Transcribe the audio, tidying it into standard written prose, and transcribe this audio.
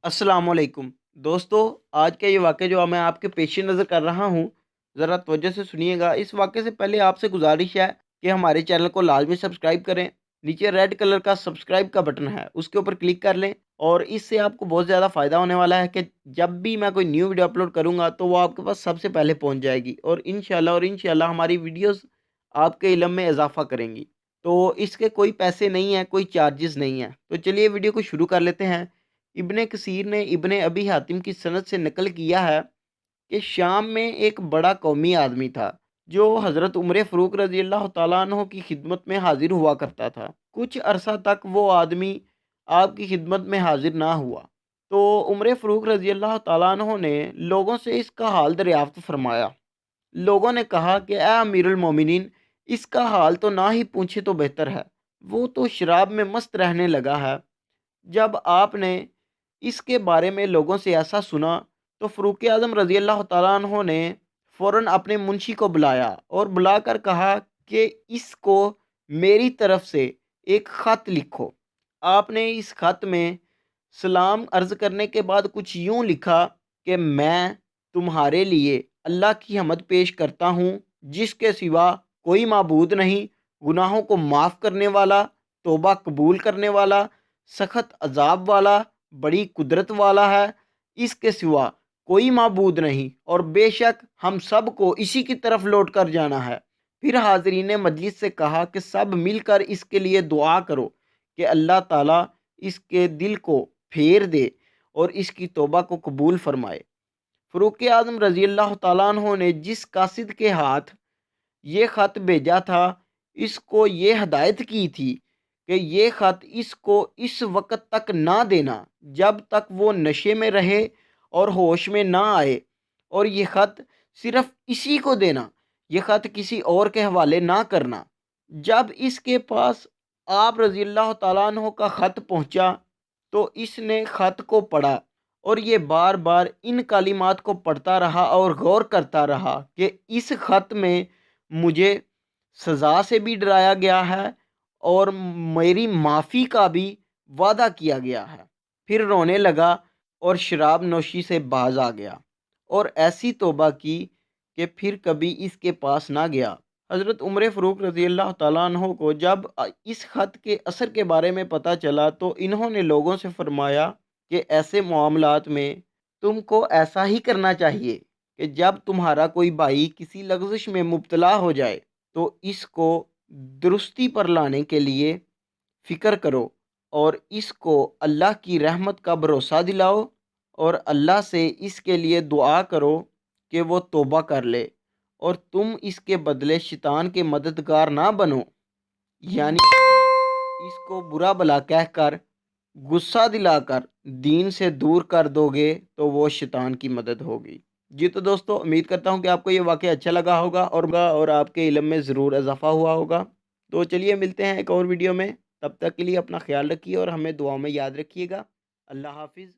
अस्सलाम वालेकुम दोस्तों। आज का ये वाक़या जो मैं आपके पेश नज़र कर रहा हूँ, ज़रा तवज्जो से सुनिएगा। इस वाक़ये से पहले आपसे गुज़ारिश है कि हमारे चैनल को लाज़मी सब्सक्राइब करें। नीचे रेड कलर का सब्सक्राइब का बटन है, उसके ऊपर क्लिक कर लें और इससे आपको बहुत ज़्यादा फ़ायदा होने वाला है कि जब भी मैं कोई न्यू वीडियो अपलोड करूँगा तो वो आपके पास सबसे पहले पहुँच जाएगी और इंशाल्लाह हमारी वीडियोज़ आपके इल्म में इज़ाफ़ा करेंगी। तो इसके कोई पैसे नहीं हैं, कोई चार्जेज़ नहीं हैं। तो चलिए वीडियो को शुरू कर लेते हैं। इब्ने कसीर ने इब्ने अबी हातिम की सनद से नकल किया है कि शाम में एक बड़ा कौमी आदमी था जो हज़रत उमर फ़ारूक रज़ी अल्लाह तआला अन्हो की खिदमत में हाजिर हुआ करता था। कुछ अरसा तक वो आदमी आपकी खिदमत में हाजिर ना हुआ तो उमर फ़ारूक रज़ी अल्लाह तआला अन्हो ने लोगों से इसका हाल दरियाफ्त फरमाया। लोगों ने कहा कि ए अमीरुल मोमिनीन, इसका हाल तो ना ही पूछे तो बेहतर है, वो तो शराब में मस्त रहने लगा है। जब आपने इसके बारे में लोगों से ऐसा सुना तो फ़ारूक आज़म रज़ी अल्लाह तआला अन्हो ने फ़ौरन अपने मुंशी को बुलाया और बुलाकर कहा कि इसको मेरी तरफ से एक ख़त लिखो। आपने इस ख़त में सलाम अर्ज़ करने के बाद कुछ यूँ लिखा कि मैं तुम्हारे लिए अल्लाह की हमद पेश करता हूँ जिसके सिवा कोई माबूद नहीं, गुनाहों को माफ़ करने वाला, तौबा कबूल करने वाला, सख्त अजाब वाला, बड़ी कुदरत वाला है। इसके सिवा कोई माबूद नहीं और बेशक हम सब को इसी की तरफ लौट कर जाना है। फिर हाज़रीन ने मजलिस से कहा कि सब मिलकर इसके लिए दुआ करो कि अल्लाह ताला इसके दिल को फेर दे और इसकी तौबा को कबूल फरमाए। फ़ारूक आज़म रज़ी अल्लाह तआला अन्हो ने जिस कासिद के हाथ ये ख़त भेजा था, इसको ये हदायत की थी कि ये ख़त इसको इस वक़्त तक ना देना जब तक वो नशे में रहे और होश में ना आए, और ये ख़त सिर्फ़ इसी को देना, ये ख़त किसी और के हवाले ना करना। जब इसके पास आप रज़ी अल्लाह तआला अन्हो का ख़त पहुँचा तो इसने ख़त को पढ़ा और ये बार बार इन कलिमात को पढ़ता रहा और गौर करता रहा कि इस ख़त में मुझे सज़ा से भी डराया गया है और मेरी माफ़ी का भी वादा किया गया है। फिर रोने लगा और शराब नोशी से बाज आ गया और ऐसी तौबा की कि फिर कभी इसके पास ना गया। हज़रत उमर फ़ारूक रज़ी अल्लाह तआला अन्हो को जब इस ख़त के असर के बारे में पता चला तो इन्होंने लोगों से फरमाया कि ऐसे मामलात में तुमको ऐसा ही करना चाहिए कि जब तुम्हारा कोई भाई किसी लग़ज़िश में मुब्तला हो जाए तो इसको दुरुस्ती पर लाने के लिए फ़िक्र करो और इसको अल्लाह की रहमत का भरोसा दिलाओ और अल्लाह से इसके लिए दुआ करो कि वो तौबा कर ले और तुम इसके बदले शैतान के मददगार ना बनो, यानी इसको बुरा भला कहकर गुस्सा दिलाकर दीन से दूर कर दोगे तो वो शैतान की मदद होगी। जी तो दोस्तों, उम्मीद करता हूँ कि आपको ये वाक़या अच्छा लगा होगा और आपके इल्म में ज़रूर इज़ाफ़ा हुआ होगा। तो चलिए मिलते हैं एक और वीडियो में, तब तक के लिए अपना ख़्याल रखिए और हमें दुआओं में याद रखिएगा। अल्लाह हाफ़िज़।